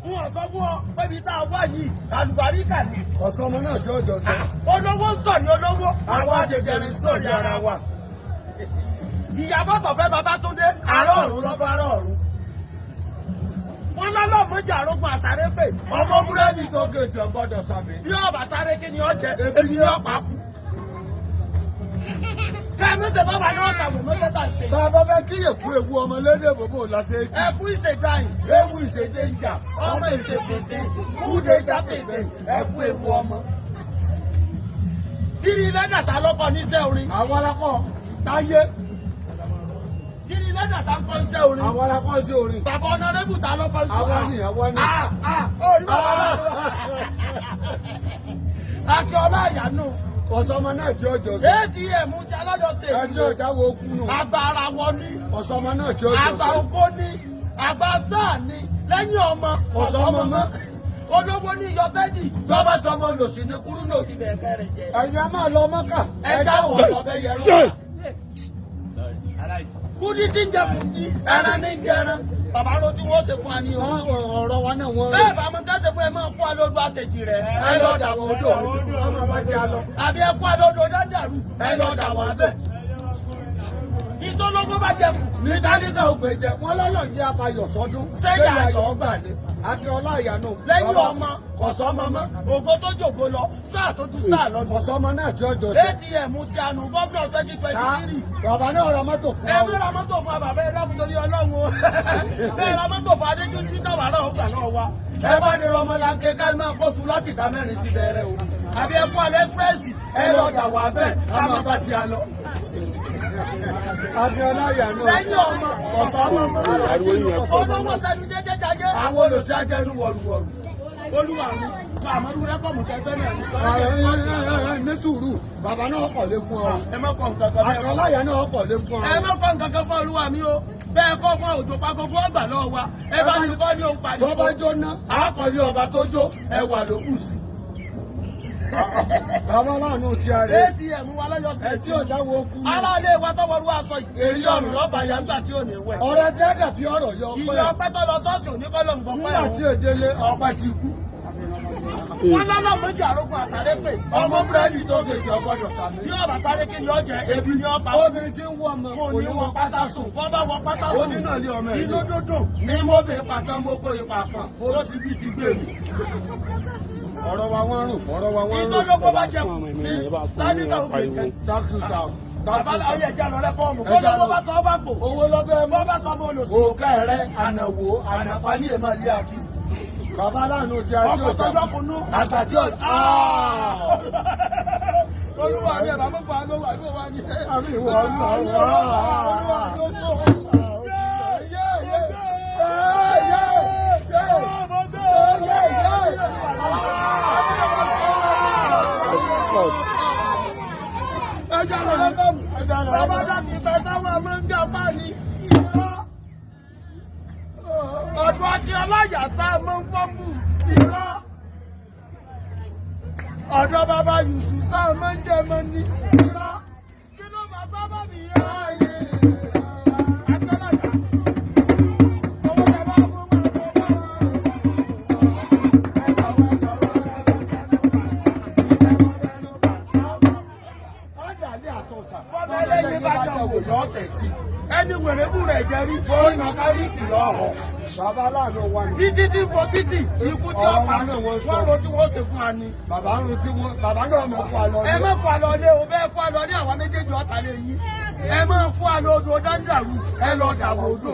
Wọ́n sọ fún ọ pé ibi tá a wá yìí àlùbáríkà ni. Ọ̀sán ọmọ náà tí ó jọ sọ. Olówó ń sọ̀rí olówó. Àwọn àjẹjẹrẹ ń sọ̀rí ara wa. Ìyàbọ̀ tọ̀fẹ́ Babátúndé. Àárọ̀ ọ̀run lọ́fọ́ àárọ̀ ọ̀run. Wọ́n lọ́lọ́ mọ́jà arógun àsáré pè. Ọmọ búrẹ́dì tó gèjì ọgbọ́dọ̀ sàmì. Bí ọba sáré kí ni ọ jẹ, ebi ni ọ pa kú. Kẹ́mi ṣe bàbá náà kàwé mọ́tẹ́tà ṣe. Bàbá fẹ́ kíyè fún ewu ọmọ lédè bòbò lásẹ̀. Ẹkú ìṣèdáyìn. Ewu ìṣèdè ìjà. Ọmọ ìṣèpètè. Kúdé ìjà pètè. Ẹkú ewu ọmọ. Tírí lẹ́dà ta lọ́kọ̀ níṣẹ́ orin. Àwọn alákọ̀ táyé. Tírí lẹ́dà ta kọ́ iṣẹ́ orin. Àwọn alákọ̀ sí orin. Bàbá ọ̀nàrẹ́bù ta lọ́kọ̀ iṣẹ́ orin. Àwọn ni, àwọn ni. Orí bàbá náà. Akin Ọláìyánú. Ọ̀sán ọmọ náà tí ó jọ sọ. ATM ti alájọsẹ̀. Ẹjọ́ ìjáwó okú nù. Agbára wọn ní. Ọ̀sán ọmọ náà tí ó jọ Àgbà sọ. ògo ní. Àgbà sáà ní. Lẹ́yìn ọmọ. Ọ̀sán ọmọ mọ́. Olówó ní iyọ̀ bẹ́ẹ̀dì. Bàbá sọmọ lòsì ní kúrú náà. Ibẹ̀ kẹrin jẹ. Ẹ̀yin a máa lọ Mọ́kà. Ẹja wọ̀ lọ́bẹ̀ yẹrù. Kúdí tí ń jẹ kùdí. Ẹran ní jẹran. Bàbá ló tí wọ́n ṣe fún wa ní o. Ọ̀rọ̀ wa náà wọ́n. Bẹ́ẹ̀ bá mo tẹ́sẹ̀ fún ẹ máa kó alódò àṣejì rẹ̀. Ẹ lọ dàwọ̀ odò. Ọmọ bá jẹ́ alọ. Àbí ẹ kó alódò dáńdàrú. Ẹ lọ dàwọ̀ abẹ́. Ìtọ́lọ́gbọ́n bá jẹ kù. Ní Tálíkà ògbè jẹ, wọ́n lọ́lọ́ jẹ́ afayọ̀ sọ́dún. Sẹ́yìn ayọ̀ ọgbà ni. Akin Ọláìyánú. Lẹ́yìn ọmọ kọ̀sọ́ mọ́mọ́. Ògo tó jògo lọ. Sáà tó tún sáà lọ. Ọ̀sán ọmọ náà tí ó jọ sọ. ATM ti ànú gọ́ọ̀nà 2023. Bàbá náà ra mọ́tò fún Ẹ wa. mú ra mọ́tò fún bàbá ẹ dákun torí Ọlọ́run o. Bẹ́ẹ̀ ra mọ́tò fún Adéjújí tàbá náà ó gbà náà wá. Ẹ bá ní Rọmọláńké ká máa kó sùn láti ìdá mẹ́rin sí bẹ̀rẹ̀ o. Àbí ẹ kú alẹ́ ẹ́sírẹ́sì. Ẹ lọ dà wá bẹ́ẹ̀ ká máa bá ti a lọ. Akin Ọláìyánú. Lẹ́yìn ọmọ ọ̀sán ọmọ olówó sẹ́nu jẹ́jẹ́ jayé. Àwọn olùsí ajẹ́nu wọ̀lúwọ̀lú. Olúwa mi, bá àmọ́dún rẹ́pọ̀mù kẹgbẹ́ náà ní. Ní sùúrù, bàbá náà kọ̀ lé fún ọ. Ẹ má kọ̀ nǹkan kan Akin Ọláìyánú náà kọ̀ lé fún ọ. ẹ má kọ́ nǹkan kan fún Olúwa mi o. Bẹ́ẹ̀ kọ́ fún òjò pa gbogbo ọgbà lọ́wọ́ wa. Ẹ bá ní kọ́ ní òun pàdé. Tó bá jóná, àákọ̀lé ọba tó jó, ẹwà ló kù sí. Bàbá láàánú ti a rè. ATM wa lọ́yọ̀ sí. Ẹ tí ò dáwọ́ okú. Aláàlé wa tọ́wọ́ rú aṣọ yìí. Èrí ọ̀rùn lọ́ba ya nígbà tí ò ní wẹ̀. Ọ̀rẹ́ tí a dàbí ọ̀rọ̀ yọ pé. Ìyá ọpẹ́ tó lọ sọ́ọ̀sì òní kọ́ ló ń gbọ́ pẹ́ Nígbà tí èdèlé ọpẹ́ ti kú. Wọ́n lọ́lọ́ méjì àrógùn àsáré pè. Ọmọ búrẹ́dì tó gèjì ọgbọ́dọ̀ sàmì. Bí ọba sáré kí ni ó jẹ, ebi ni ó pa. Obìnrin tí ń wọ ọmọ Kò ní wọ pátá sùn. Wọ́n bá wọ pátá sùn. Oní náà lé ọmọ ẹ̀. Inú dúdùn ní mọ́bì pàtàn gbogbo ìpàkàn. Owó ti bí ti gbé mi. Ọ̀rọ̀ wa wọ́n rùn. Ọ̀rọ̀ wa wọ́n rùn. Ìtọ́lọ́gbọ́n bá jẹ kù ní Tálíkà òkè jẹ. Dákú sáà. Bàbá láyé ẹja lọ rẹ́pọ̀mù. Kó lọ́wọ́ bá tọ́ bá gbò. Owó lọ́bẹ̀ Bọ́ bá sọ bọ́ lò sí. òkè rẹ̀ ànàwó ànàpá ní èèmọ̀ ilé àkí. Bàbá láàánú ti a tí Ọkọ̀ ò tó jà. lọ́kùnú. Àgbà tí ò jà. Olúwa mi ẹ̀rọ mú fa ló wà ló wà ní. Àmì ìwọ Olúwa. Olúwa ló tó. Ẹja lọ rẹ́pọ̀mù. Bàbá dàtí ìfẹ́ sáwọn ọmọ ń gbà pa ni. Ọ̀dọ̀ Akin Ọláìyá sá máa ń fọ́nbù irọ́. Ọ̀dọ̀ bàbá Yùsù sá máa ń jẹ mọ́ ní irọ́. Kí ló bá sábà bí yá ayé? Agbẹ́lájà. Owó tẹ bá fún máa tó bá wọn. Ọ̀dàlẹ̀ àtọ̀sà. Fọ́nà ẹlẹ́yin bá jọ wò yọ ọ̀tẹ̀ sí. Ẹni wèrèbù rẹ̀ jẹ́ rí bóyá màkàríkì lọ́họ̀. Bàbá láàánú wa ni. Títí tí fo títì ikú tí ọ̀pá náà wọ́n ro tí wọ́n ṣe fún wa ni. Bàbá ń retí wọn. Bàbá náà mọ̀ kó àlọ́. Ẹ má kó àlọ́ lé o bẹ́ẹ̀ kó àlọ́ ní àwọn méjèèjì ọ̀tá lé yín. Ẹ má kó àlọ́ odò dáńdàrú ẹ lọ dàbò odò.